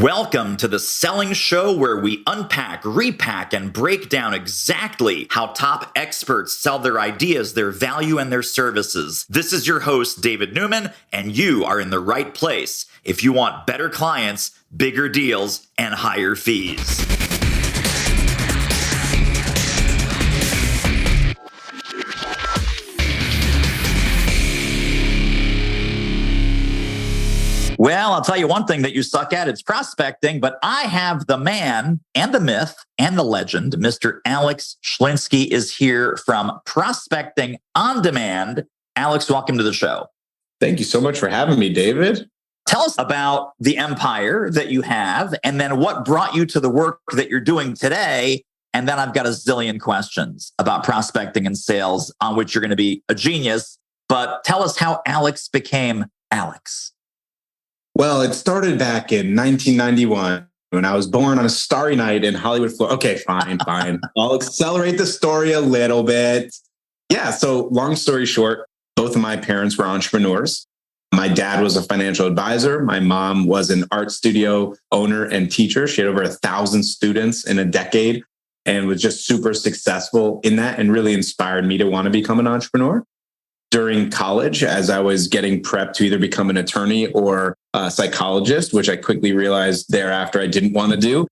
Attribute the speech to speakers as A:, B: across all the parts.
A: Welcome to the Selling Show, where we unpack, repack, and break down exactly how top experts sell their ideas, their value, and their services. This is your host, David Newman, and you are in the right place if you want better clients, bigger deals, and higher fees. Well, I'll tell you one thing that you suck at, it's prospecting, but I have the man and the myth and the legend. Mr. Alex Schlinsky is here from Prospecting on Demand. Alex, welcome to the show.
B: Thank you so much for having me, David.
A: Tell us about the empire that you have, and then what brought you to the work that you're doing today. And then I've got a zillion questions about prospecting and sales on which you're going to be a genius. But tell us how Alex became Alex.
B: Well, it started back in 1991 when I was born on a starry night in Hollywood, Florida. Okay, fine. I'll accelerate the story a little bit. Yeah, so long story short, both of my parents were entrepreneurs. My dad was a financial advisor. My mom was an art studio owner and teacher. She had over 1,000 students in a decade and was just super successful in that and really inspired me to want to become an entrepreneur. During college, as I was getting prepped to either become an attorney or a psychologist, which I quickly realized thereafter I didn't want to do,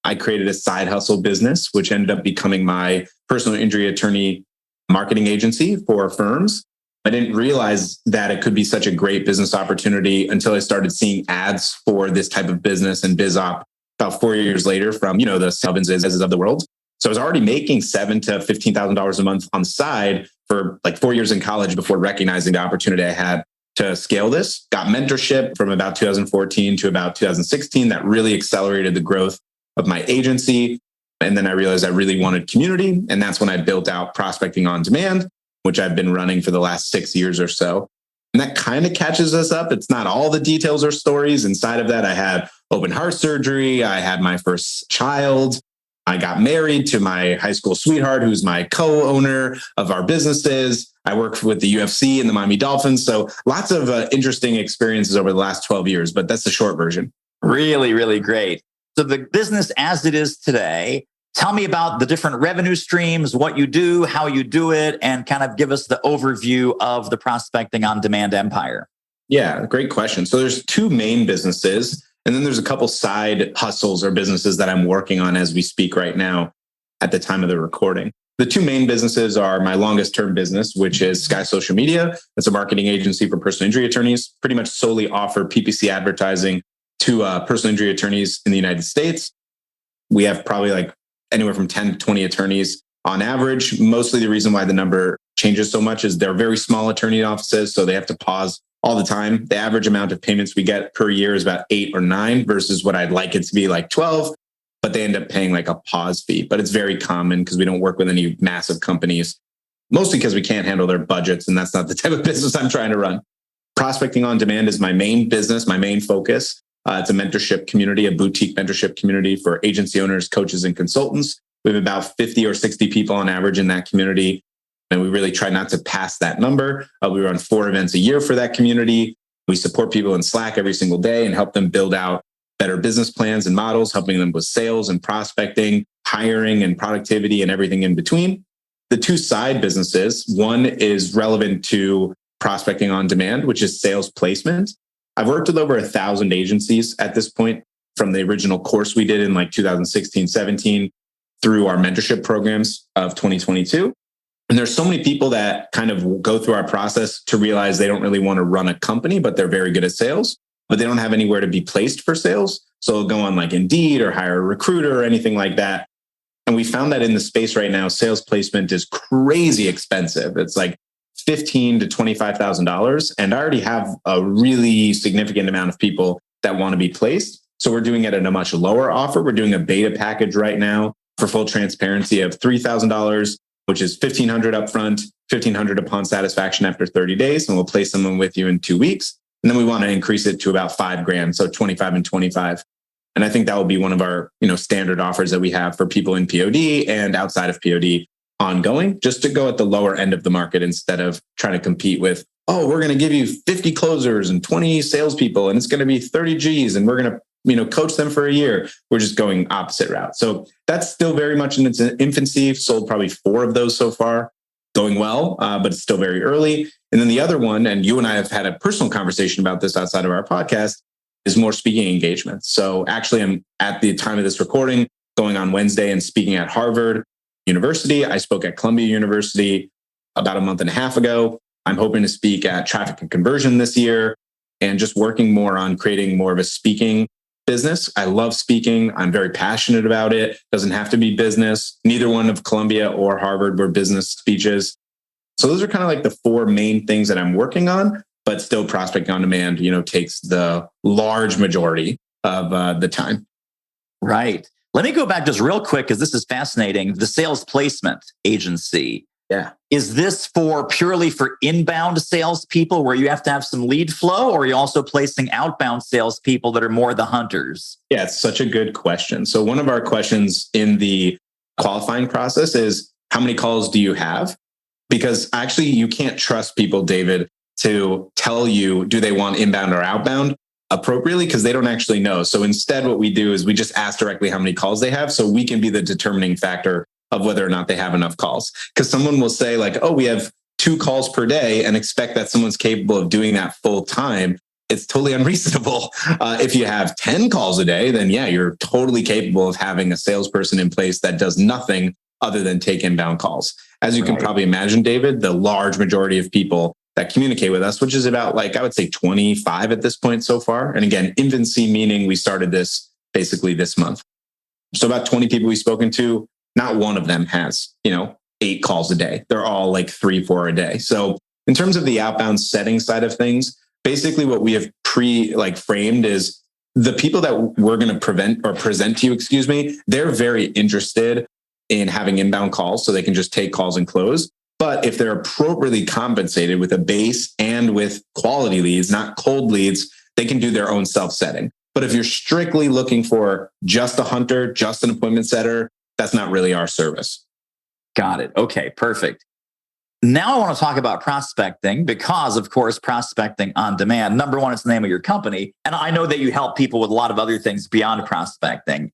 B: I created a side hustle business, which ended up becoming my personal injury attorney marketing agency for firms. I didn't realize that it could be such a great business opportunity until I started seeing ads for this type of business and biz op about 4 years later from, the Selvinses of the world. So I was already making $7,000 to $15,000 a month on the side for like 4 years in college before recognizing the opportunity I had to scale this. Got mentorship from about 2014 to about 2016. That really accelerated the growth of my agency. And then I realized I really wanted community. And that's when I built out Prospecting on Demand, which I've been running for the last 6 years or so. And that kind of catches us up. It's not all the details or stories. Inside of that, I had open heart surgery. I had my first child. I got married to my high school sweetheart, who's my co-owner of our businesses. I worked with the UFC and the Miami Dolphins. So lots of interesting experiences over the last 12 years, but that's the short version.
A: Really, really great. So the business as it is today, tell me about the different revenue streams, what you do, how you do it, and kind of give us the overview of the Prospecting on Demand empire.
B: Yeah, great question. So there's two main businesses. And then there's a couple side hustles or businesses that I'm working on as we speak right now at the time of the recording. The two main businesses are my longest term business, which is Sky Social Media. It's a marketing agency for personal injury attorneys, pretty much solely offer PPC advertising to personal injury attorneys in the United States. We have probably like anywhere from 10 to 20 attorneys on average. Mostly the reason why the number changes so much is they're very small attorney offices, so they have to pause all the time. The average amount of payments we get per year is about 8 or 9 versus what I'd like it to be like 12, but they end up paying like a pause fee. But it's very common because we don't work with any massive companies, mostly because we can't handle their budgets. And that's not the type of business I'm trying to run. Prospecting on Demand is my main business, my main focus. It's a mentorship community, a boutique mentorship community for agency owners, coaches, and consultants. We have about 50 or 60 people on average in that community. And we really try not to pass that number. We run 4 events a year for that community. We support people in Slack every single day and help them build out better business plans and models, helping them with sales and prospecting, hiring and productivity and everything in between. The two side businesses, one is relevant to Prospecting on Demand, which is sales placement. I've worked with over 1,000 agencies at this point from the original course we did in like 2016, 17 through our mentorship programs of 2022. And there's so many people that kind of go through our process to realize they don't really want to run a company, but they're very good at sales, but they don't have anywhere to be placed for sales. So they'll go on like Indeed or hire a recruiter or anything like that. And we found that in the space right now, sales placement is crazy expensive. It's like $15,000 to $25,000. And I already have a really significant amount of people that want to be placed. So we're doing it at a much lower offer. We're doing a beta package right now for full transparency of $3,000. Which is $1,500 upfront, $1,500 upon satisfaction after 30 days, and we'll place someone with you in 2 weeks. And then we want to increase it to about $5,000, so 25 and 25. And I think that will be one of our, standard offers that we have for people in POD and outside of POD ongoing, just to go at the lower end of the market instead of trying to compete with, we're going to give you 50 closers and 20 salespeople, and it's going to be 30 Gs, and we're going to coach them for a year. We're just going opposite route. So that's still very much in its infancy. Sold probably 4 of those so far, going well, but it's still very early. And then the other one, and you and I have had a personal conversation about this outside of our podcast, is more speaking engagements. So actually, I'm at the time of this recording going on Wednesday and speaking at Harvard University. I spoke at Columbia University about a month and a half ago. I'm hoping to speak at Traffic and Conversion this year and just working more on creating more of a speaking business. I love speaking. I'm very passionate about it. Doesn't have to be business. Neither one of Columbia or Harvard were business speeches. So those are kind of like the 4 main things that I'm working on, but still prospecting on demand, takes the large majority of the time.
A: Right. Let me go back just real quick because this is fascinating. The sales placement agency.
B: Yeah.
A: Is this purely for inbound salespeople where you have to have some lead flow, or are you also placing outbound salespeople that are more the hunters?
B: Yeah, it's such a good question. So one of our questions in the qualifying process is, how many calls do you have? Because actually you can't trust people, David, to tell you, do they want inbound or outbound appropriately? Because they don't actually know. So instead, what we do is we just ask directly how many calls they have so we can be the determining factor of whether or not they have enough calls. Because someone will say like, oh, we have 2 calls per day and expect that someone's capable of doing that full time. It's totally unreasonable. If you have 10 calls a day, then yeah, you're totally capable of having a salesperson in place that does nothing other than take inbound calls. As you can probably imagine, David, the large majority of people that communicate with us, which is about I would say 25 at this point so far. And again, infancy, meaning we started this basically this month. So about 20 people we've spoken to, not one of them has, 8 calls a day. They're all 3, 4 a day. So in terms of the outbound setting side of things, basically what we have framed is the people that we're going to present to you, they're very interested in having inbound calls so they can just take calls and close. But if they're appropriately compensated with a base and with quality leads, not cold leads, they can do their own self-setting. But if you're strictly looking for just a hunter, just an appointment setter, that's not really our service.
A: Got it. Okay, perfect. Now I want to talk about prospecting because, of course, prospecting on demand. Number one, it's the name of your company. And I know that you help people with a lot of other things beyond prospecting.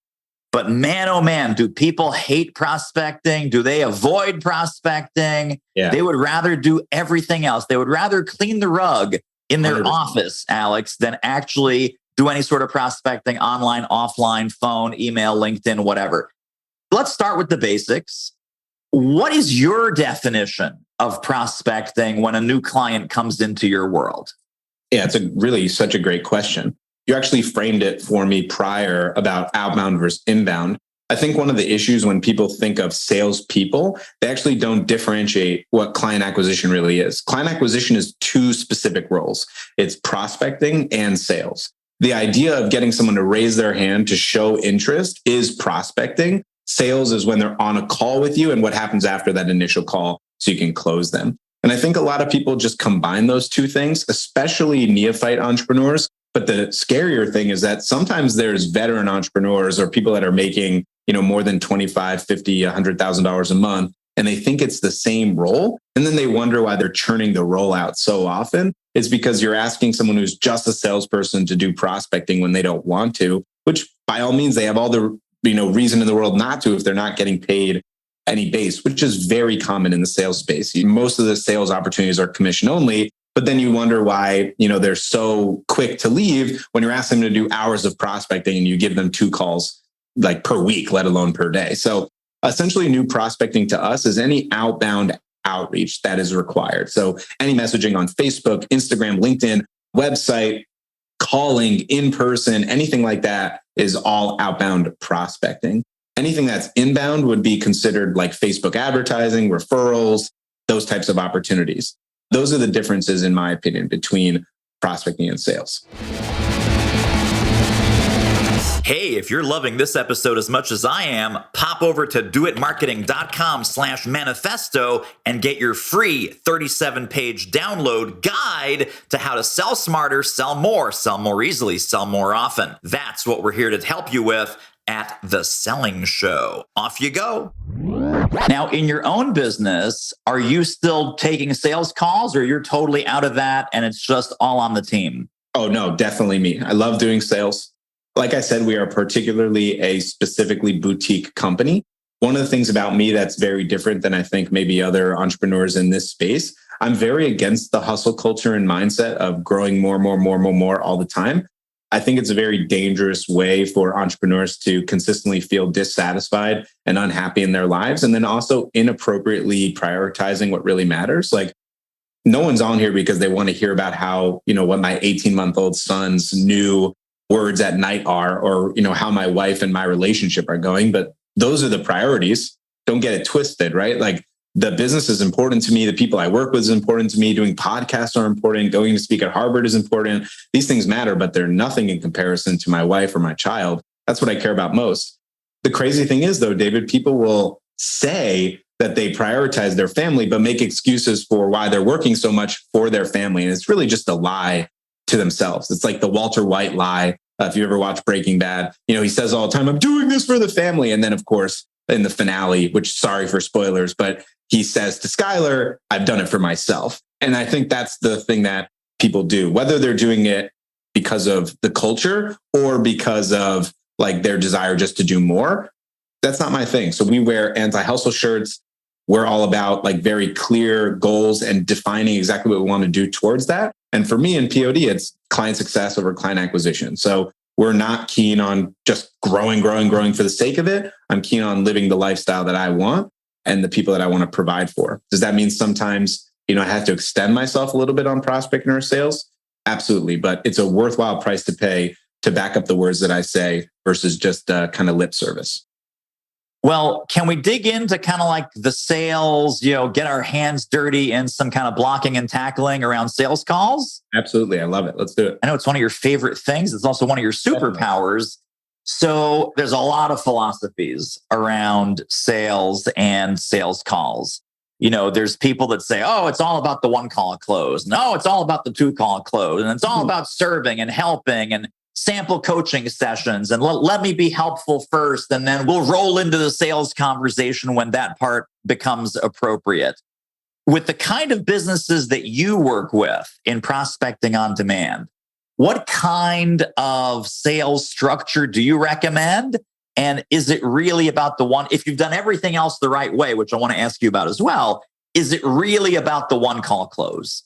A: But man, oh man, do people hate prospecting? Do they avoid prospecting?
B: Yeah.
A: They would rather do everything else. They would rather clean the rug in their
B: 100%.
A: office, Alex, than actually do any sort of prospecting online, offline, phone, email, LinkedIn, whatever. Let's start with the basics. What is your definition of prospecting when a new client comes into your world?
B: Yeah, it's really such a great question. You actually framed it for me prior about outbound versus inbound. I think one of the issues when people think of salespeople, they actually don't differentiate what client acquisition really is. Client acquisition is 2 specific roles. It's prospecting and sales. The idea of getting someone to raise their hand to show interest is prospecting. Sales is when they're on a call with you and what happens after that initial call so you can close them. And I think a lot of people just combine those 2 things, especially neophyte entrepreneurs. But the scarier thing is that sometimes there's veteran entrepreneurs or people that are making, more than $25, $50, $100,000 a month, and they think it's the same role. And then they wonder why they're churning the role out so often. It's because you're asking someone who's just a salesperson to do prospecting when they don't want to, which by all means, they have all the reason in the world not to if they're not getting paid any base, which is very common in the sales space. Most of the sales opportunities are commission only. But then you wonder why, they're so quick to leave when you're asking them to do hours of prospecting and you give them 2 calls per week, let alone per day. So essentially new prospecting to us is any outbound outreach that is required. So any messaging on Facebook, Instagram, LinkedIn, website, calling, in person, anything like that is all outbound prospecting. Anything that's inbound would be considered like Facebook advertising, referrals, those types of opportunities. Those are the differences, in my opinion, between prospecting and sales.
A: Hey, if you're loving this episode as much as I am, pop over to doitmarketing.com/manifesto and get your free 37-page download guide to how to sell smarter, sell more easily, sell more often. That's what we're here to help you with at The Selling Show. Off you go. Now, in your own business, are you still taking sales calls or you're totally out of that and it's just all on the team?
B: Oh, no, definitely me. I love doing sales. Like I said, we are particularly a specifically boutique company. One of the things about me that's very different than I think maybe other entrepreneurs in this space, I'm very against the hustle culture and mindset of growing more all the time. I think it's a very dangerous way for entrepreneurs to consistently feel dissatisfied and unhappy in their lives. And then also inappropriately prioritizing what really matters. Like, no one's on here because they want to hear about how, what my 18-month-old son's new words at night are, or, how my wife and my relationship are going. But those are the priorities. Don't get it twisted, right? Like, the business is important to me. The people I work with is important to me. Doing podcasts are important. Going to speak at Harvard is important. These things matter, but they're nothing in comparison to my wife or my child. That's what I care about most. The crazy thing is, though, David, people will say that they prioritize their family, but make excuses for why they're working so much for their family. And it's really just a lie to themselves. It's like the Walter White lie. If you ever watch Breaking Bad, he says all the time, I'm doing this for the family. And then, of course, in the finale, which, sorry for spoilers, but he says to Skylar, I've done it for myself. And I think that's the thing that people do, whether they're doing it because of the culture or because of like their desire just to do more. That's not my thing. So we wear anti-hustle shirts. We're all about like very clear goals and defining exactly what we want to do towards that. And for me in POD, it's client success over client acquisition. So we're not keen on just growing for the sake of it. I'm keen on living the lifestyle that I want and the people that I want to provide for. Does that mean sometimes, I have to extend myself a little bit on prospecting or sales? Absolutely. But it's a worthwhile price to pay to back up the words that I say versus just kind of lip service.
A: Well, can we dig into kind of like the sales, get our hands dirty in some kind of blocking and tackling around sales calls?
B: Absolutely. I love it. Let's do it.
A: I know it's one of your favorite things. It's also one of your superpowers. So there's a lot of philosophies around sales and sales calls. There's people that say, oh, it's all about the one call close. No, it's all about the two call close. And it's all about serving and helping and sample coaching sessions. And let me be helpful first. And then we'll roll into the sales conversation when that part becomes appropriate. With the kind of businesses that you work with in prospecting on demand, what kind of sales structure do you recommend? And is it really about the one, if you've done everything else the right way, which I want to ask you about as well, is it really about the one call close?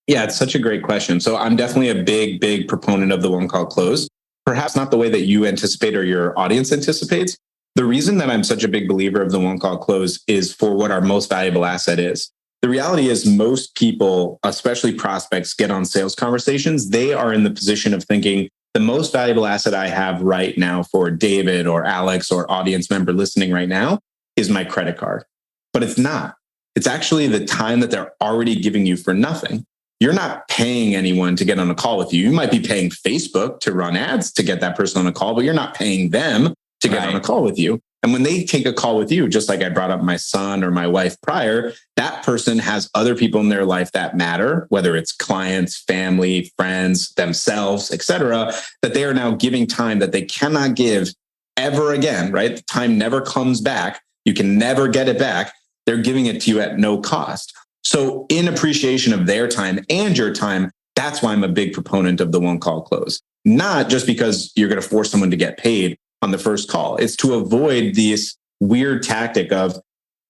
B: Yeah, it's such a great question. So I'm definitely a big proponent of the one call close. Perhaps not the way that you anticipate or your audience anticipates. The reason that I'm such a big believer of the one call close is for what our most valuable asset is. The reality is most people, especially prospects, get on sales conversations. They are in the position of thinking the most valuable asset I have right now for David or Alex or audience member listening right now is my credit card. But it's not. It's actually the time that they're already giving you for nothing. You're not paying anyone to get on a call with you. You might be paying Facebook to run ads to get that person on a call, but you're not paying them to get on a call with you. And when they take a call with you, just like I brought up my son or my wife prior, that person has other people in their life that matter, whether it's clients, family, friends, themselves, etc., that they are now giving time that they cannot give ever again, right? The time never comes back. You can never get it back. They're giving it to you at no cost. So in appreciation of their time and your time, that's why I'm a big proponent of the one call close. Not just because you're going to force someone to get paid on the first call. It's to avoid this weird tactic of,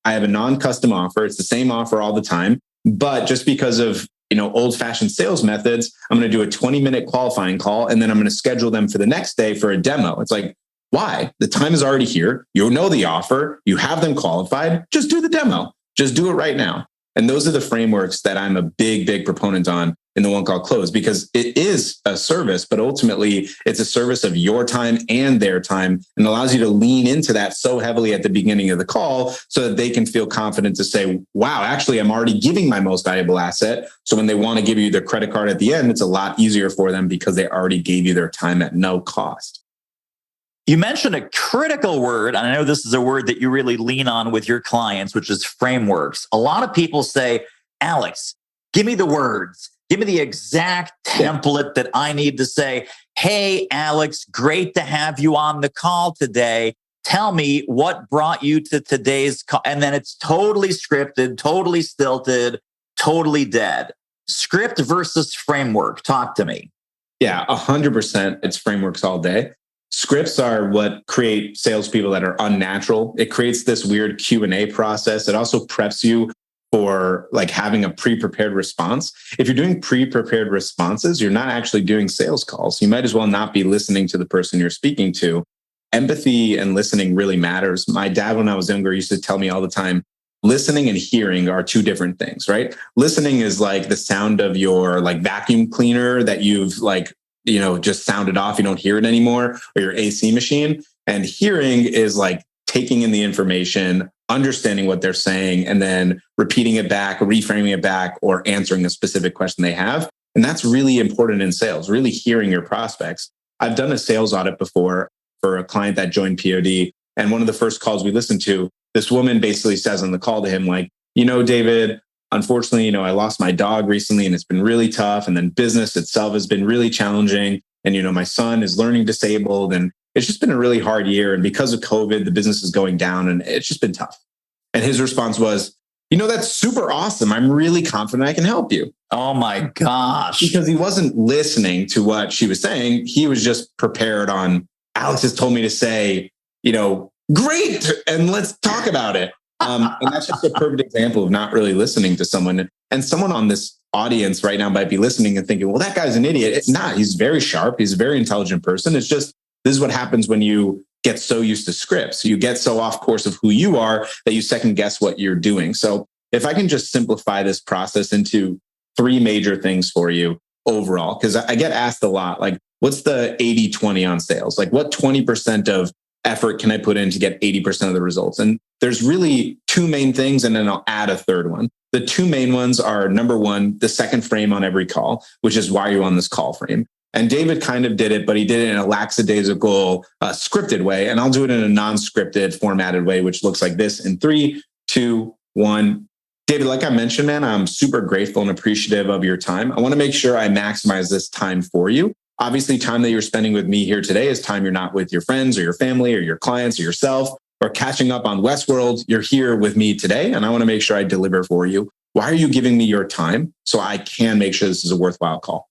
B: I have a non-custom offer. It's the same offer all the time. But just because of old-fashioned sales methods, I'm going to do a 20-minute qualifying call, and then I'm going to schedule them for the next day for a demo. It's like, why? The time is already here. You know the offer. You have them qualified. Just do the demo. Just do it right now. And those are the frameworks that I'm a big proponent on in the one call close, because it is a service, but ultimately it's a service of your time and their time, and allows you to lean into that so heavily at the beginning of the call so that they can feel confident to say, wow, actually, I'm already giving my most valuable asset. So when they want to give you their credit card at the end, it's a lot easier for them because they already gave you their time at no cost.
A: You mentioned a critical word, and I know this is a word that you really lean on with your clients, which is frameworks. A lot of people say, Alex, give me the words. Give me the exact template that I need to say, hey, Alex, great to have you on the call today. Tell me what brought you to today's call. And then it's totally scripted, totally stilted, totally dead. Script versus framework. Talk to me.
B: Yeah, 100%. It's frameworks all day. Scripts are what create salespeople that are unnatural. It creates this weird Q&A process. It also preps you for like having a pre-prepared response. If you're doing pre-prepared responses, you're not actually doing sales calls. You might as well not be listening to the person you're speaking to. Empathy and listening really matters. My dad, when I was younger, used to tell me all the time, listening and hearing are two different things, right? Listening is like the sound of your like vacuum cleaner that you've like, just sounded off. You don't hear it anymore, or your AC machine. And hearing is like taking in the information, understanding what they're saying, and then repeating it back, reframing it back, or answering a specific question they have. And that's really important in sales, really hearing your prospects. I've done a sales audit before for a client that joined POD. And one of the first calls we listened to, this woman basically says on the call to him, like, David, unfortunately, I lost my dog recently and it's been really tough. And then business itself has been really challenging. And, my son is learning disabled and it's just been a really hard year. And because of COVID, the business is going down and it's just been tough. And his response was, that's super awesome. I'm really confident I can help you.
A: Oh my gosh.
B: Because he wasn't listening to what she was saying. He was just prepared on, Alex has told me to say, great. And let's talk about it. And that's just a perfect example of not really listening to someone. And someone on this audience right now might be listening and thinking, well, that guy's an idiot. It's not. He's very sharp. He's a very intelligent person. It's just, this is what happens when you get so used to scripts. You get so off course of who you are that you second guess what you're doing. So if I can just simplify this process into 3 major things for you overall, because I get asked a lot, like, what's the 80-20 on sales? Like, what 20% of effort can I put in to get 80% of the results? And there's really 2 main things, and then I'll add a 3rd one. The 2 main ones are, number 1, the second frame on every call, which is why you're on this call frame. And David kind of did it, but he did it in a lackadaisical, scripted way. And I'll do it in a non-scripted, formatted way, which looks like this in 3, 2, 1. David, like I mentioned, man, I'm super grateful and appreciative of your time. I want to make sure I maximize this time for you. Obviously, time that you're spending with me here today is time you're not with your friends or your family or your clients or yourself or catching up on Westworld. You're here with me today, and I want to make sure I deliver for you. Why are you giving me your time so I can make sure this is a worthwhile call?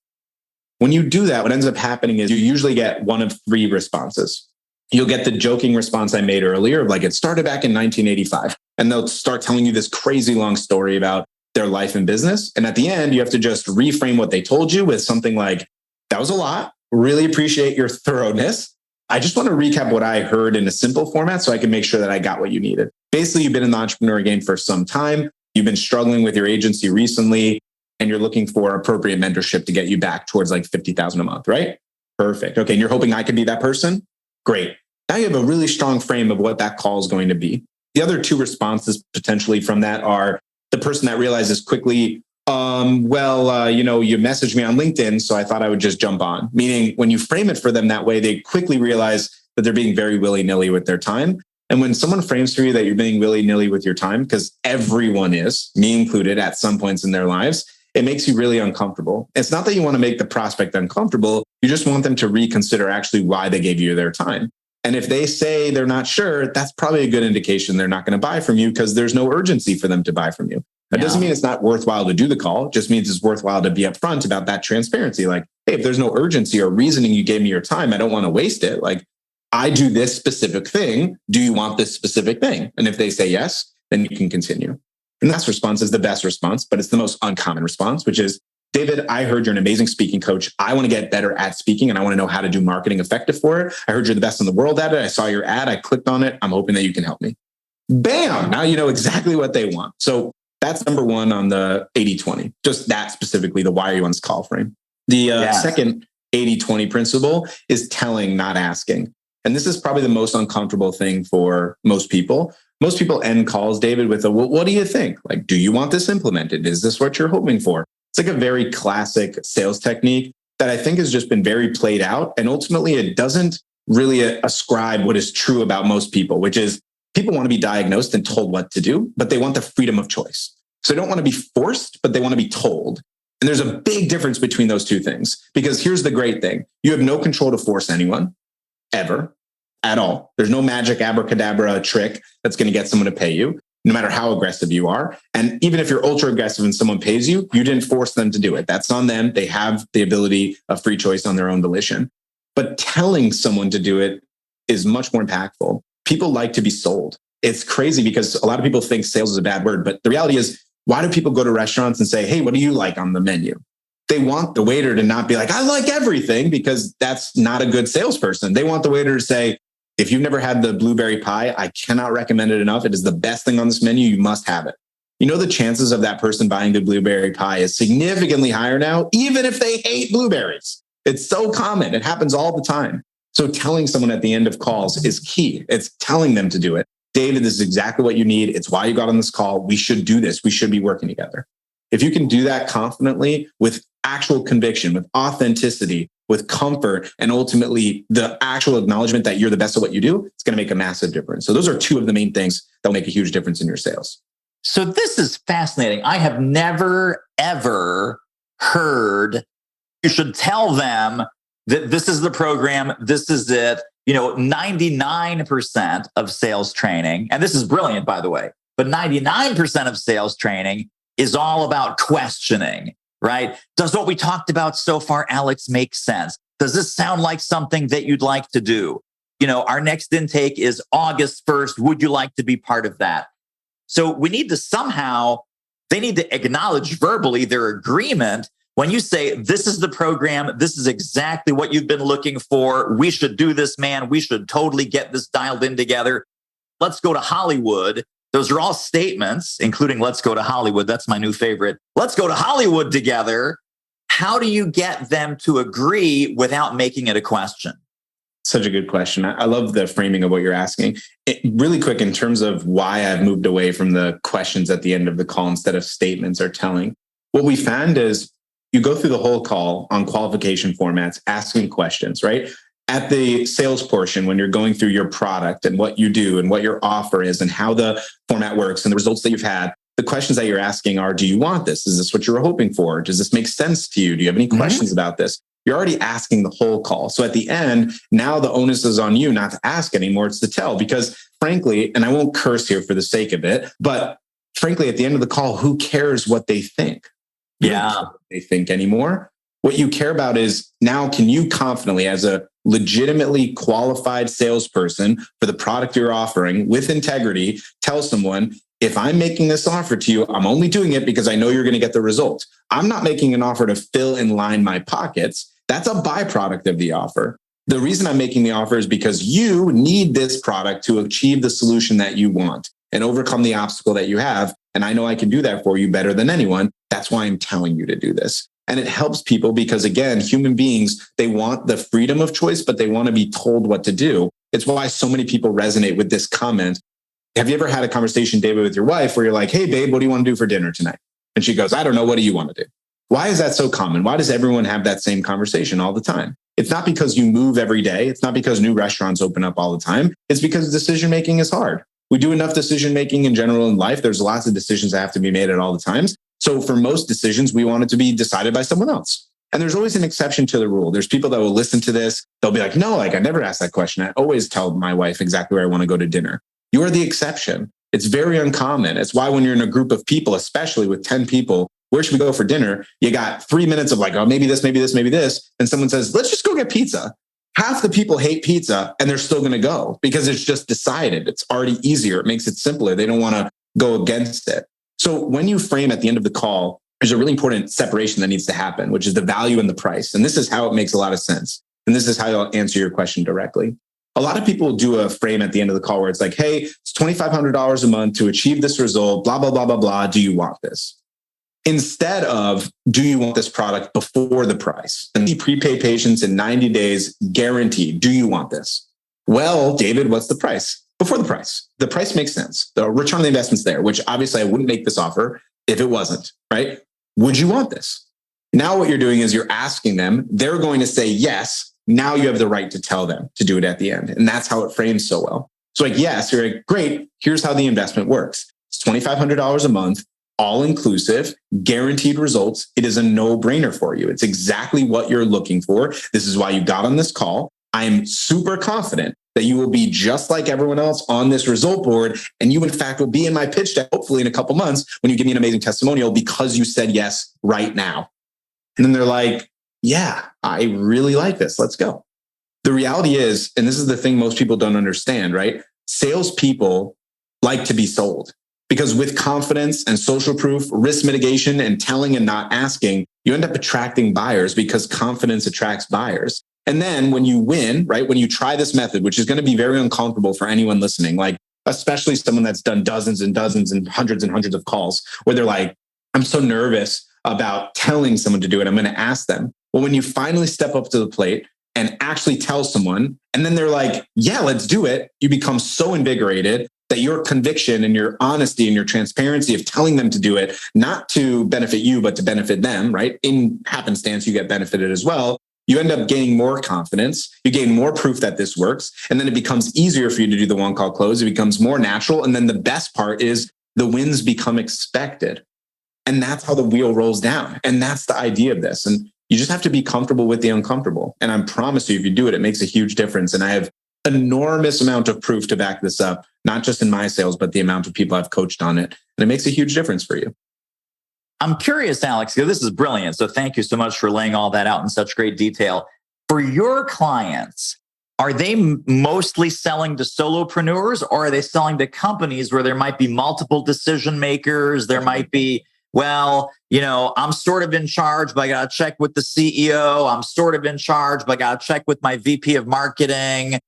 B: When you do that, what ends up happening is you usually get one of 3 responses. You'll get the joking response I made earlier, of like, it started back in 1985. And they'll start telling you this crazy long story about their life and business. And at the end, you have to just reframe what they told you with something like, that was a lot. Really appreciate your thoroughness. I just want to recap what I heard in a simple format so I can make sure that I got what you needed. Basically, you've been in the entrepreneur game for some time. You've been struggling with your agency recently, and you're looking for appropriate mentorship to get you back towards like $50,000 a month, right? Perfect. Okay. And you're hoping I could be that person? Great. Now you have a really strong frame of what that call is going to be. The other 2 responses potentially from that are the person that realizes quickly, you messaged me on LinkedIn, so I thought I would just jump on. Meaning when you frame it for them that way, they quickly realize that they're being very willy-nilly with their time. And when someone frames for you that you're being willy-nilly with your time, because everyone is, me included, at some points in their lives, it makes you really uncomfortable. It's not that you want to make the prospect uncomfortable. You just want them to reconsider actually why they gave you their time. And if they say they're not sure, that's probably a good indication they're not going to buy from you because there's no urgency for them to buy from you. That doesn't mean it's not worthwhile to do the call. It just means it's worthwhile to be upfront about that transparency. Like, hey, if there's no urgency or reasoning you gave me your time, I don't want to waste it. Like, I do this specific thing. Do you want this specific thing? And if they say yes, then you can continue. And that response is the best response, but it's the most uncommon response, which is, David, I heard you're an amazing speaking coach. I want to get better at speaking and I want to know how to do marketing effective for it. I heard you're the best in the world at it. I saw your ad. I clicked on it. I'm hoping that you can help me. Bam. Now you know exactly what they want. So that's number 1 on the 80-20, just that specifically, the why are you on this call frame. The second 80-20 principle is telling, not asking. And this is probably the most uncomfortable thing for most people. Most people end calls, David, with well, what do you think? Like, do you want this implemented? Is this what you're hoping for? It's like a very classic sales technique that I think has just been very played out. And ultimately, it doesn't really ascribe what is true about most people, which is people want to be diagnosed and told what to do, but they want the freedom of choice. So they don't want to be forced, but they want to be told. And there's a big difference between those two things, because here's the great thing. You have no control to force anyone ever at all. There's no magic abracadabra trick that's going to get someone to pay you, no matter how aggressive you are. And even if you're ultra aggressive and someone pays you, you didn't force them to do it. That's on them. They have the ability of free choice on their own volition. But telling someone to do it is much more impactful. People like to be sold. It's crazy because a lot of people think sales is a bad word, but the reality is, why do people go to restaurants and say, hey, what do you like on the menu? They want the waiter to not be like, I like everything, because that's not a good salesperson. They want the waiter to say, if you've never had the blueberry pie, I cannot recommend it enough. It is the best thing on this menu. You must have it. You know, the chances of that person buying the blueberry pie is significantly higher now, even if they hate blueberries. It's so common. It happens all the time. So telling someone at the end of calls is key. It's telling them to do it. David, this is exactly what you need. It's why you got on this call. We should do this. We should be working together. If you can do that confidently with actual conviction, with authenticity, with comfort, and ultimately the actual acknowledgement that you're the best at what you do, it's going to make a massive difference. So those are two of the main things that will make a huge difference in your sales.
A: So this is fascinating. I have never, ever heard you should tell them that this is the program, this is it. 99% of sales training, and this is brilliant, by the way, but 99% of sales training is all about questioning, right? Does what we talked about so far, Alex, make sense? Does this sound like something that you'd like to do? Our next intake is August 1st. Would you like to be part of that? So we need to they need to acknowledge verbally their agreement. When you say, this is the program, this is exactly what you've been looking for. We should do this, man. We should totally get this dialed in together. Let's go to Hollywood. Those are all statements, including let's go to Hollywood. That's my new favorite. Let's go to Hollywood together. How do you get them to agree without making it a question?
B: Such a good question. I love the framing of what you're asking. Really quick, in terms of why I've moved away from the questions at the end of the call instead of statements or telling, what we found is you go through the whole call on qualification formats, asking questions, right? At the sales portion, when you're going through your product and what you do and what your offer is and how the format works and the results that you've had, the questions that you're asking are, do you want this? Is this what you were hoping for? Does this make sense to you? Do you have any questions about this? You're already asking the whole call. So at the end, now the onus is on you not to ask anymore, it's to tell. Because frankly, and I won't curse here for the sake of it, but frankly, at the end of the call, who cares what they think?
A: Yeah.
B: They think anymore. What you care about is, now can you confidently, as a legitimately qualified salesperson for the product you're offering with integrity, tell someone, if I'm making this offer to you, I'm only doing it because I know you're going to get the result. I'm not making an offer to fill and line my pockets. That's a byproduct of the offer. The reason I'm making the offer is because you need this product to achieve the solution that you want and overcome the obstacle that you have. And I know I can do that for you better than anyone. That's why I'm telling you to do this. And it helps people because, again, human beings, they want the freedom of choice, but they want to be told what to do. It's why so many people resonate with this comment. Have you ever had a conversation, David, with your wife where you're like, hey, babe, what do you want to do for dinner tonight? And she goes, I don't know. What do you want to do? Why is that so common? Why does everyone have that same conversation all the time? It's not because you move every day. It's not because new restaurants open up all the time. It's because decision-making is hard. We do enough decision-making in general in life. There's lots of decisions that have to be made at all the times. So for most decisions, we want it to be decided by someone else. And there's always an exception to the rule. There's people that will listen to this. They'll be like, no, I never asked that question. I always tell my wife exactly where I want to go to dinner. You are the exception. It's very uncommon. It's why when you're in a group of people, especially with 10 people, where should we go for dinner? You got 3 minutes of like, oh, maybe this, maybe this, maybe this. And someone says, let's just go get pizza. Half the people hate pizza and they're still going to go because it's just decided. It's already easier. It makes it simpler. They don't want to go against it. So when you frame at the end of the call, there's a really important separation that needs to happen, which is the value and the price. And this is how it makes a lot of sense. And this is how I'll answer your question directly. A lot of people do a frame at the end of the call where it's like, hey, it's $2,500 a month to achieve this result, blah, blah, blah, blah, blah. Do you want this? Instead of, do you want this product before the price? And the prepaid patients in 90 days guaranteed. Do you want this? Well, David, what's the price? Before the price. The price makes sense. The return on the investment's there, which obviously I wouldn't make this offer if it wasn't, right? Would you want this? Now what you're doing is you're asking them, they're going to say yes. Now you have the right to tell them to do it at the end. And that's how it frames so well. So like, yes, you're like, great. Here's how the investment works. It's $2,500 a month, all inclusive, guaranteed results. It is a no-brainer for you. It's exactly what you're looking for. This is why you got on this call. I'm super confident that you will be just like everyone else on this result board. And you, in fact, will be in my pitch deck, hopefully in a couple months when you give me an amazing testimonial because you said yes right now. And then they're like, yeah, I really like this. Let's go. The reality is, and this is the thing most people don't understand, right? Salespeople like to be sold because with confidence and social proof, risk mitigation, and telling and not asking, you end up attracting buyers because confidence attracts buyers. And then when you win, right? When you try this method, which is going to be very uncomfortable for anyone listening, like especially someone that's done dozens and dozens and hundreds of calls where they're like, I'm so nervous about telling someone to do it. I'm going to ask them. Well, when you finally step up to the plate and actually tell someone, and then they're like, yeah, let's do it. You become so invigorated that your conviction and your honesty and your transparency of telling them to do it, not to benefit you, but to benefit them, right? In happenstance, you get benefited as well. You end up gaining more confidence. You gain more proof that this works. And then it becomes easier for you to do the one call close. It becomes more natural. And then the best part is the wins become expected. And that's how the wheel rolls down. And that's the idea of this. And you just have to be comfortable with the uncomfortable. And I promise you, if you do it, it makes a huge difference. And I have enormous amount of proof to back this up, not just in my sales, but the amount of people I've coached on it. And it makes a huge difference for you.
A: I'm curious, Alex, because this is brilliant. So thank you so much for laying all that out in such great detail. For your clients, are they mostly selling to solopreneurs or are they selling to companies where there might be multiple decision makers? There might be, well, I'm sort of in charge, but I got to check with the CEO. I'm sort of in charge, but I got to check with my VP of marketing.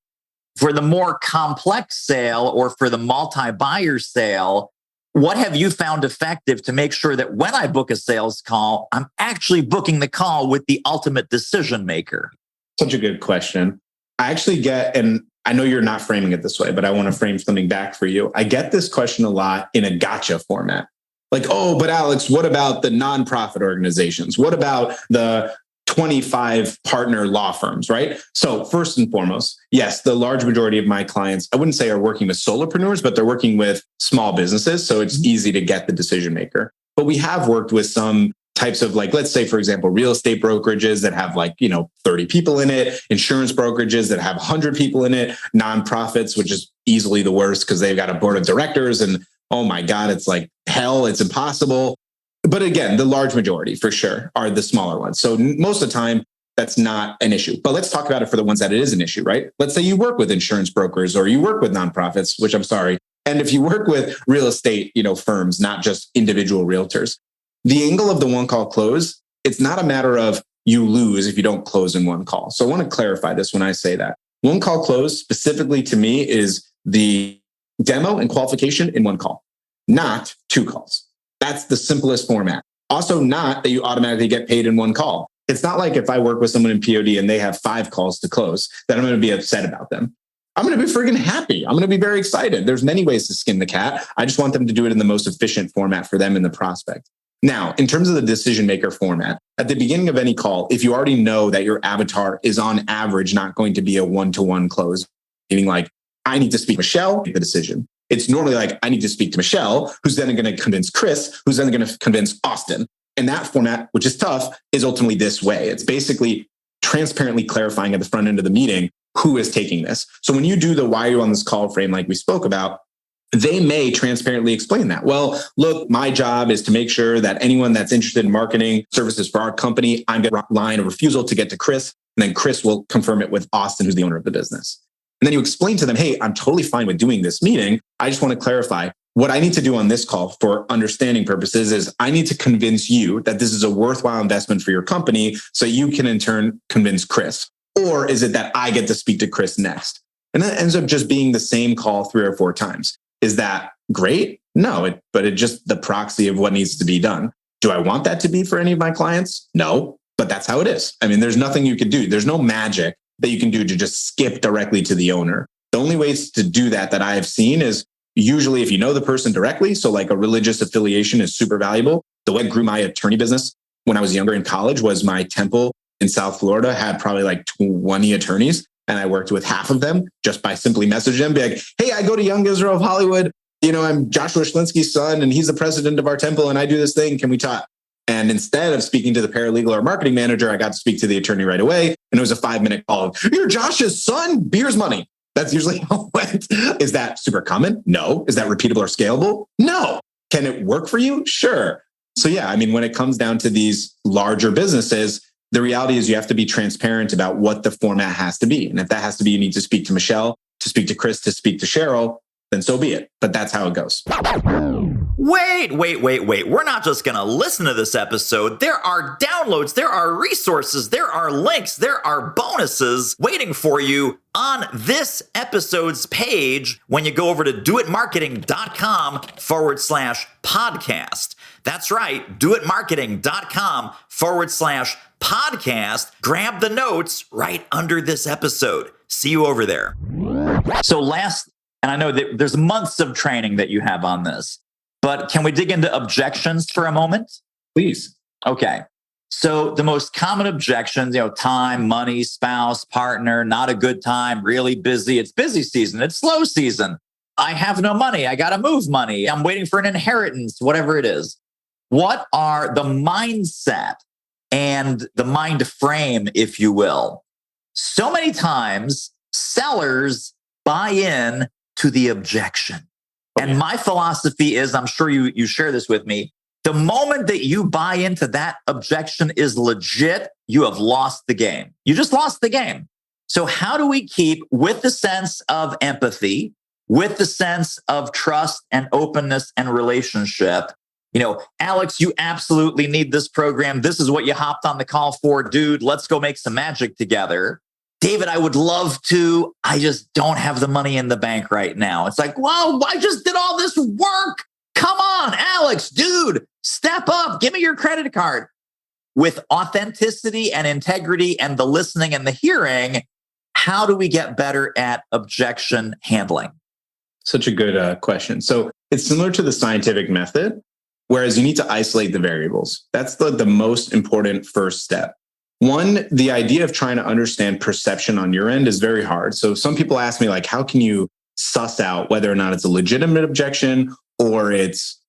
A: For the more complex sale or for the multi-buyer sale, what have you found effective to make sure that when I book a sales call, I'm actually booking the call with the ultimate decision maker?
B: Such a good question. I actually get, and I know you're not framing it this way, but I want to frame something back for you. I get this question a lot in a gotcha format. Like, oh, but Alex, what about the nonprofit organizations? What about the 25 partner law firms, right? So first and foremost, yes, the large majority of my clients, I wouldn't say are working with solopreneurs, but they're working with small businesses. So it's easy to get the decision maker. But we have worked with some types of let's say, for example, real estate brokerages that have 30 people in it, insurance brokerages that have 100 people in it, nonprofits, which is easily the worst because they've got a board of directors and oh my God, it's like hell, it's impossible. But again, the large majority for sure are the smaller ones. So most of the time, that's not an issue. But let's talk about it for the ones that it is an issue, right? Let's say you work with insurance brokers or you work with nonprofits, which I'm sorry. And if you work with real estate, firms, not just individual realtors, the angle of the one call close, it's not a matter of you lose if you don't close in one call. So I want to clarify this when I say that. One call close specifically to me is the demo and qualification in one call, not two calls. That's the simplest format. Also, not that you automatically get paid in one call. It's not like if I work with someone in POD and they have 5 calls to close, that I'm going to be upset about them. I'm going to be friggin' happy. I'm going to be very excited. There's many ways to skin the cat. I just want them to do it in the most efficient format for them and the prospect. Now, in terms of the decision maker format, at the beginning of any call, if you already know that your avatar is on average not going to be a one-to-one close, meaning I need to speak to Michelle, make the decision. It's normally I need to speak to Michelle, who's then going to convince Chris, who's then going to convince Austin. And that format, which is tough, is ultimately this way. It's basically transparently clarifying at the front end of the meeting who is taking this. So when you do the why you're on this call frame, like we spoke about, they may transparently explain that. Well, look, my job is to make sure that anyone that's interested in marketing services for our company, I'm going to line of refusal to get to Chris. And then Chris will confirm it with Austin, who's the owner of the business. And then you explain to them, hey, I'm totally fine with doing this meeting. I just want to clarify what I need to do on this call for understanding purposes is I need to convince you that this is a worthwhile investment for your company so you can in turn convince Chris. Or is it that I get to speak to Chris next? And that ends up just being the same call 3 or 4 times. Is that great? No, but it's just the proxy of what needs to be done. Do I want that to be for any of my clients? No, but that's how it is. I mean, there's nothing you could do. There's no magic that you can do to just skip directly to the owner. The only ways to do that I have seen is usually if you know the person directly. So a religious affiliation is super valuable. The way I grew my attorney business when I was younger in college was my temple in South Florida had probably 20 attorneys. And I worked with half of them just by simply messaging them, be like, hey, I go to Young Israel of Hollywood. I'm Joshua Schlinsky's son and he's the president of our temple and I do this thing. Can we talk? And instead of speaking to the paralegal or marketing manager, I got to speak to the attorney right away. And it was a 5-minute call. You're Josh's son? Beer's money. That's usually how it went. Is that super common? No. Is that repeatable or scalable? No. Can it work for you? Sure. So yeah, when it comes down to these larger businesses, The reality is you have to be transparent about what the format has to be. And if that has to be, you need to speak to Michelle, to speak to Chris, to speak to Cheryl, then so be it. But that's how it goes.
A: Wait. We're not just going to listen to this episode. There are downloads, there are resources, there are links, there are bonuses waiting for you on this episode's page when you go over to doitmarketing.com/podcast. That's right, doitmarketing.com/podcast. Grab the notes right under this episode. See you over there. So and I know that there's months of training that you have on this, but can we dig into objections for a moment?
B: Please.
A: Okay. So the most common objections, time, money, spouse, partner, not a good time, really busy. It's busy season. It's slow season. I have no money. I got to move money. I'm waiting for an inheritance, whatever it is. What are the mindset and the mind frame, if you will? So many times sellers buy in to the objection. And my philosophy is, I'm sure you share this with me, the moment that you buy into that objection is legit, you have lost the game. You just lost the game. So how do we keep with the sense of empathy, with the sense of trust and openness and relationship? Alex, you absolutely need this program. This is what you hopped on the call for, dude. Let's go make some magic together. David, I would love to. I just don't have the money in the bank right now. It's like, wow, I just did all this work. Come on, Alex, dude, step up. Give me your credit card. With authenticity and integrity and the listening and the hearing, how do we get better at objection handling?
B: Such a good question. So it's similar to the scientific method, whereas you need to isolate the variables. That's the most important first step. One, the idea of trying to understand perception on your end is very hard. So some people ask me, how can you suss out whether or not it's a legitimate objection or it's,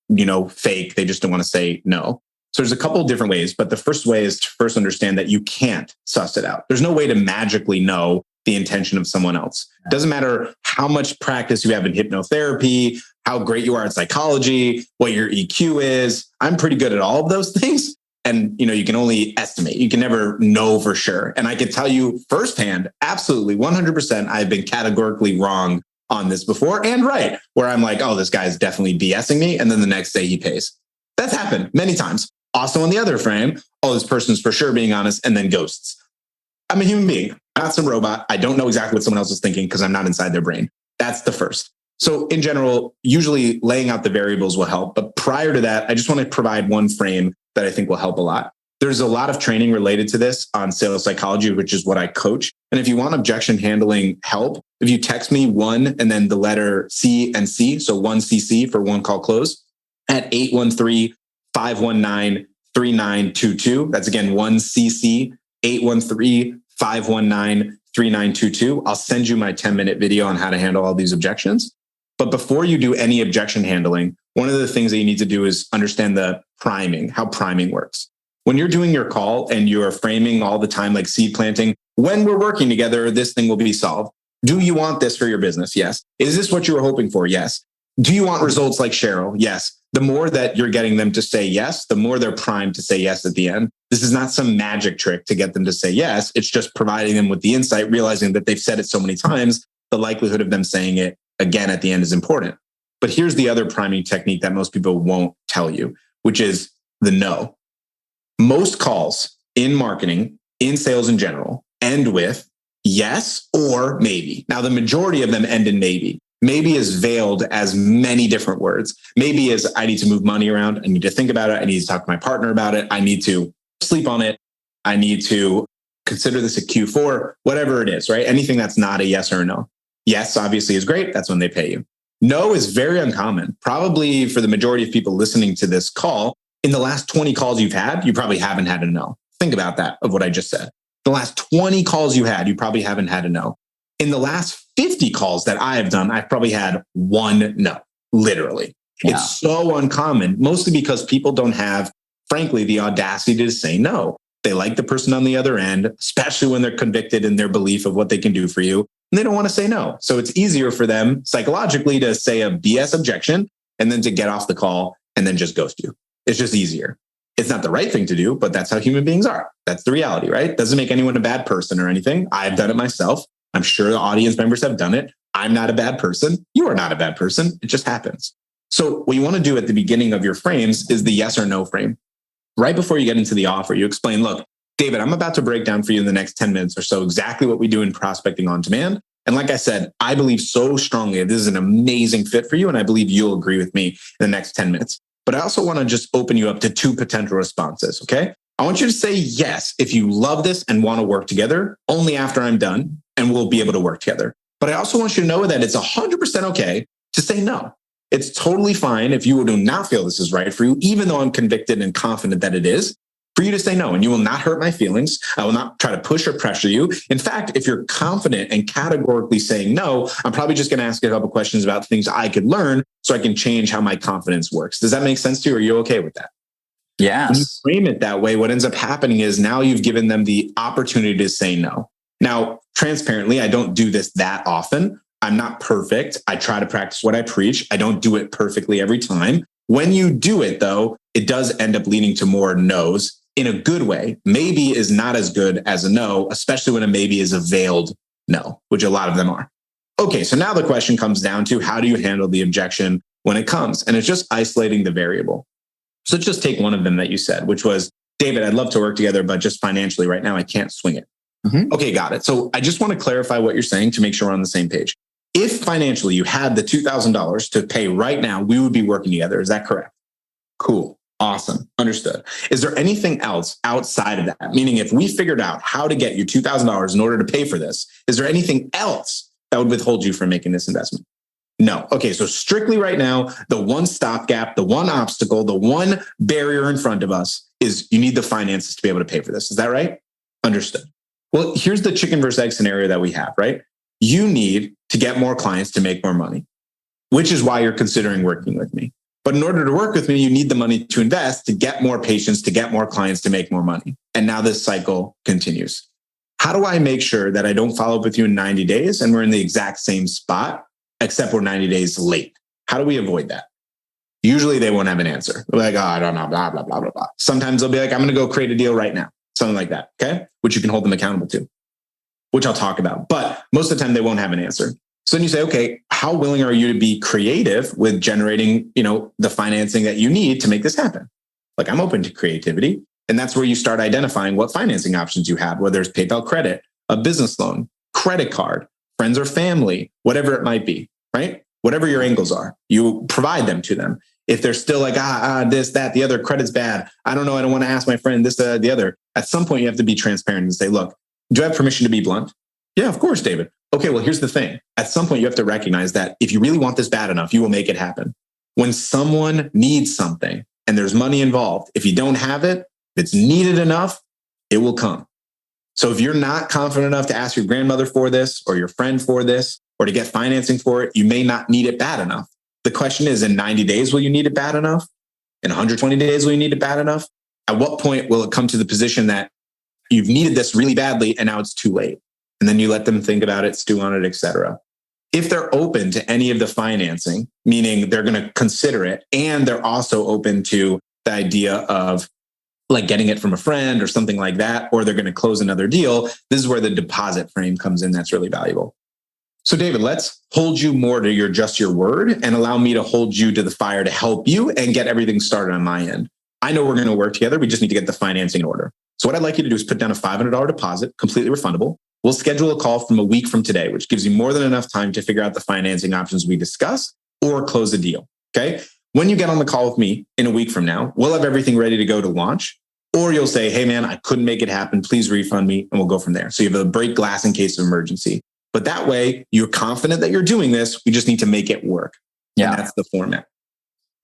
B: fake? They just don't want to say no. So there's a couple of different ways, but the first way is to first understand that you can't suss it out. There's no way to magically know the intention of someone else. It doesn't matter how much practice you have in hypnotherapy, how great you are at psychology, what your EQ is. I'm pretty good at all of those things. And, you can only estimate. You can never know for sure. And I can tell you firsthand, absolutely 100%, I've been categorically wrong on this before and right, where I'm like, oh, this guy's definitely BSing me. And then the next day he pays. That's happened many times. Also on the other frame, oh, this person's for sure being honest and then ghosts. I'm a human being, not some robot. I don't know exactly what someone else is thinking because I'm not inside their brain. That's the first. So in general, usually laying out the variables will help. But prior to that, I just want to provide one frame that I think will help a lot. There's a lot of training related to this on sales psychology, which is what I coach. And if you want objection handling help, if you text me 1 and then the letter C and C, so 1CC for one call close at 813-519-3922. That's again, 1CC, 813-519-3922. I'll send you my 10-minute video on how to handle all these objections. But before you do any objection handling, one of the things that you need to do is understand the priming, how priming works. When you're doing your call and you're framing all the time, like seed planting, when we're working together, this thing will be solved. Do you want this for your business? Yes. Is this what you were hoping for? Yes. Do you want results like Cheryl? Yes. The more that you're getting them to say yes, the more they're primed to say yes at the end. This is not some magic trick to get them to say yes. It's just providing them with the insight, realizing that they've said it so many times, the likelihood of them saying it again at the end is important. But here's the other priming technique that most people won't tell you, which is the no. Most calls in marketing, in sales in general, end with yes or maybe. Now, the majority of them end in maybe. Maybe is veiled as many different words. Maybe is I need to move money around. I need to think about it. I need to talk to my partner about it. I need to sleep on it. I need to consider this a Q4, whatever it is, right? Anything that's not a yes or a no. Yes, obviously is great. That's when they pay you. No is very uncommon. Probably for the majority of people listening to this call, in the last 20 calls you've had, you probably haven't had a no. Think about that, of what I just said. The last 20 calls you had, you probably haven't had a no. In the last 50 calls that I have done, I've probably had one no, literally. Yeah. It's so uncommon, mostly because people don't have, frankly, the audacity to say no. They like the person on the other end, especially when they're convicted in their belief of what they can do for you. And they don't want to say no. So it's easier for them psychologically to say a BS objection and then to get off the call and then just ghost you. It's just easier. It's not the right thing to do, but that's how human beings are. That's the reality, right? Doesn't make anyone a bad person or anything. I've done it myself. I'm sure the audience members have done it. I'm not a bad person. You are not a bad person. It just happens. So what you want to do at the beginning of your frames is the yes or no frame. Right before you get into the offer, you explain, look, David, I'm about to break down for you in the next 10 minutes or so exactly what we do in prospecting on demand. And like I said, I believe so strongly that this is an amazing fit for you. And I believe you'll agree with me in the next 10 minutes. But I also want to just open you up to 2 potential responses, okay? I want you to say yes if you love this and want to work together, only after I'm done, and we'll be able to work together. But I also want you to know that it's 100% okay to say no. It's totally fine if you do not feel this is right for you, even though I'm convicted and confident that it is, for you to say no. And you will not hurt my feelings. I will not try to push or pressure you. In fact, if you're confident and categorically saying no, I'm probably just going to ask you a couple questions about things I could learn so I can change how my confidence works. Does that make sense to you? Are you okay with that?
A: Yes.
B: When you frame it that way, what ends up happening is now you've given them the opportunity to say no. Now, transparently, I don't do this that often. I'm not perfect. I try to practice what I preach. I don't do it perfectly every time. When you do it, though, it does end up leading to more no's in a good way. Maybe is not as good as a no, especially when a maybe is a veiled no, which a lot of them are. Okay, so now the question comes down to how do you handle the objection when it comes? And it's just isolating the variable. So let's just take one of them that you said, which was, David, I'd love to work together, but just financially right now, I can't swing it. Mm-hmm. Okay, got it. So I just want to clarify what you're saying to make sure we're on the same page. If financially you had the $2,000 to pay right now, we would be working together. Is that correct? Cool. Awesome. Understood. Is there anything else outside of that? Meaning if we figured out how to get you $2,000 in order to pay for this, is there anything else that would withhold you from making this investment? No. Okay. So strictly right now, the one stopgap, the one obstacle, the one barrier in front of us is you need the finances to be able to pay for this. Is that right? Understood. Well, here's the chicken versus egg scenario that we have, right? You need to get more clients to make more money, which is why you're considering working with me. But in order to work with me, you need the money to invest, to get more patients, to get more clients, to make more money. And now this cycle continues. How do I make sure that I don't follow up with you in 90 days and we're in the exact same spot, except we're 90 days late? How do we avoid that? Usually they won't have an answer. They're like, oh, I don't know, blah, blah, blah, blah, blah. Sometimes they'll be like, I'm going to go create a deal right now. Something like that, okay? Which you can hold them accountable to, which I'll talk about. But most of the time they won't have an answer. So then you say, okay, how willing are you to be creative with generating, the financing that you need to make this happen? Like, I'm open to creativity. And that's where you start identifying what financing options you have, whether it's PayPal credit, a business loan, credit card, friends or family, whatever it might be, right? Whatever your angles are, you provide them to them. If they're still like, this, that, the other, credit's bad. I don't know. I don't want to ask my friend this, the other. At some point, you have to be transparent and say, look, do I have permission to be blunt? Yeah, of course, David. Okay, well, here's the thing. At some point, you have to recognize that if you really want this bad enough, you will make it happen. When someone needs something and there's money involved, if you don't have it, if it's needed enough, it will come. So if you're not confident enough to ask your grandmother for this or your friend for this or to get financing for it, you may not need it bad enough. The question is, in 90 days, will you need it bad enough? In 120 days, will you need it bad enough? At what point will it come to the position that you've needed this really badly and now it's too late? And then you let them think about it, stew on it, etc. If they're open to any of the financing, meaning they're going to consider it, and they're also open to the idea of like getting it from a friend or something like that, or they're going to close another deal, this is where the deposit frame comes in. That's really valuable. So David, let's hold you more to your word and allow me to hold you to the fire to help you and get everything started on my end. I know we're going to work together. We just need to get the financing in order. So what I'd like you to do is put down a $500 deposit, completely refundable. We'll schedule a call from a week from today, which gives you more than enough time to figure out the financing options we discussed or close a deal. Okay. When you get on the call with me in a week from now, we'll have everything ready to go to launch. Or you'll say, hey, man, I couldn't make it happen. Please refund me. And we'll go from there. So you have a break glass in case of emergency. But that way, you're confident that you're doing this. We just need to make it work. Yeah. And that's the format.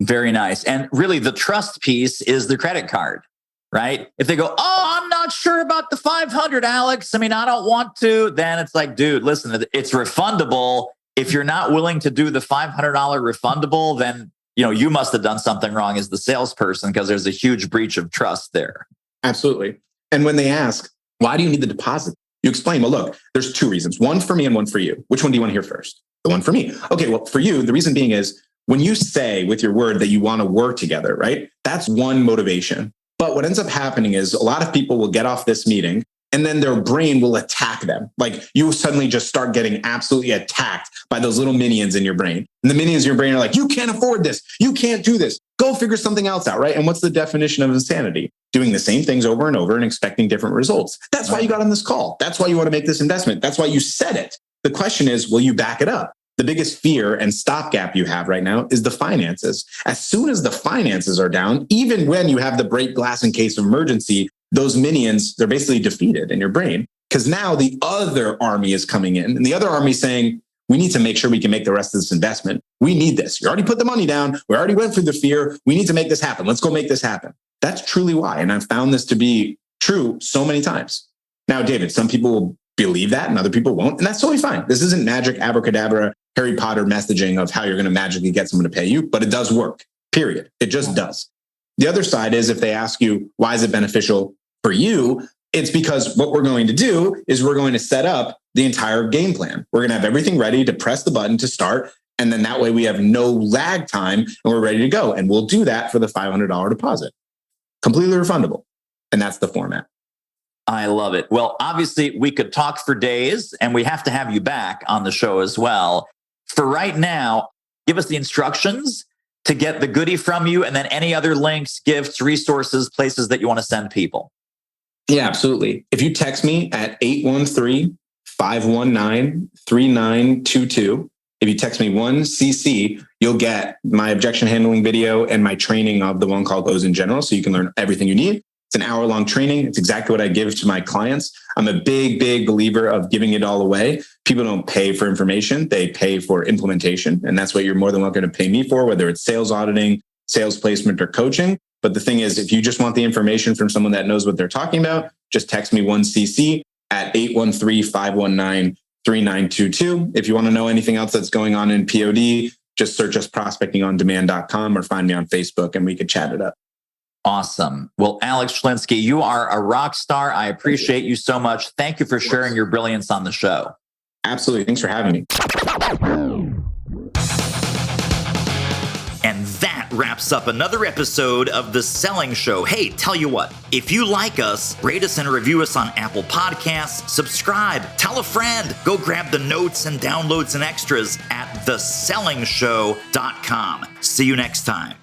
A: Very nice. And really, the trust piece is the credit card, right? If they go, oh, I'm not sure about the 500, Alex. I mean, I don't want to. Then it's like, dude, listen, it's refundable. If you're not willing to do the $500 refundable, then you must have done something wrong as the salesperson because there's a huge breach of trust there.
B: Absolutely. And when they ask, why do you need the deposit? You explain, well, look, there's 2 reasons, one for me and one for you. Which one do you want to hear first? The one for me. Okay, well, for you, the reason being is when you say with your word that you want to work together, right? That's one motivation. But what ends up happening is a lot of people will get off this meeting and then their brain will attack them. Like you suddenly just start getting absolutely attacked by those little minions in your brain. And the minions in your brain are like, you can't afford this. You can't do this. Go figure something else out, right? And what's the definition of insanity? Doing the same things over and over and expecting different results. That's why you got on this call. That's why you want to make this investment. That's why you said it. The question is, will you back it up? The biggest fear and stopgap you have right now is the finances. As soon as the finances are down, even when you have the break glass in case of emergency, those minions, they're basically defeated in your brain because now the other army is coming in and the other army is saying, we need to make sure we can make the rest of this investment. We need this. You already put the money down. We already went through the fear. We need to make this happen. Let's go make this happen. That's truly why. And I've found this to be true so many times. Now, David, some people will believe that and other people won't. And that's totally fine. This isn't magic, abracadabra, Harry Potter messaging of how you're going to magically get someone to pay you, but it does work, period. It just does. The other side is if they ask you, why is it beneficial for you? It's because what we're going to do is we're going to set up the entire game plan. We're going to have everything ready to press the button to start. And then that way we have no lag time and we're ready to go. And we'll do that for the $500 deposit. Completely refundable. And that's the format.
A: I love it. Well, obviously we could talk for days and we have to have you back on the show as well. For right now, give us the instructions to get the goodie from you and then any other links, gifts, resources, places that you want to send people.
B: Yeah, absolutely. If you text me at 813-519-3922, if you text me 1CC, you'll get my objection handling video and my training of the one called O's in general. So you can learn everything you need. It's an hour-long training. It's exactly what I give to my clients. I'm a big, big believer of giving it all away. People don't pay for information. They pay for implementation. And that's what you're more than welcome to pay me for, whether it's sales auditing, sales placement, or coaching. But the thing is, if you just want the information from someone that knows what they're talking about, just text me 1CC at 813-519-3922. If you want to know anything else that's going on in POD, just search us prospectingondemand.com or find me on Facebook and we could chat it up.
A: Awesome. Well, Alex Schlinsky, you are a rock star. I appreciate you so much. Thank you for sharing your brilliance on the show.
B: Absolutely. Thanks for having me.
A: And that wraps up another episode of The Selling Show. Hey, tell you what, if you like us, rate us and review us on Apple Podcasts, subscribe, tell a friend, go grab the notes and downloads and extras at thesellingshow.com. See you next time.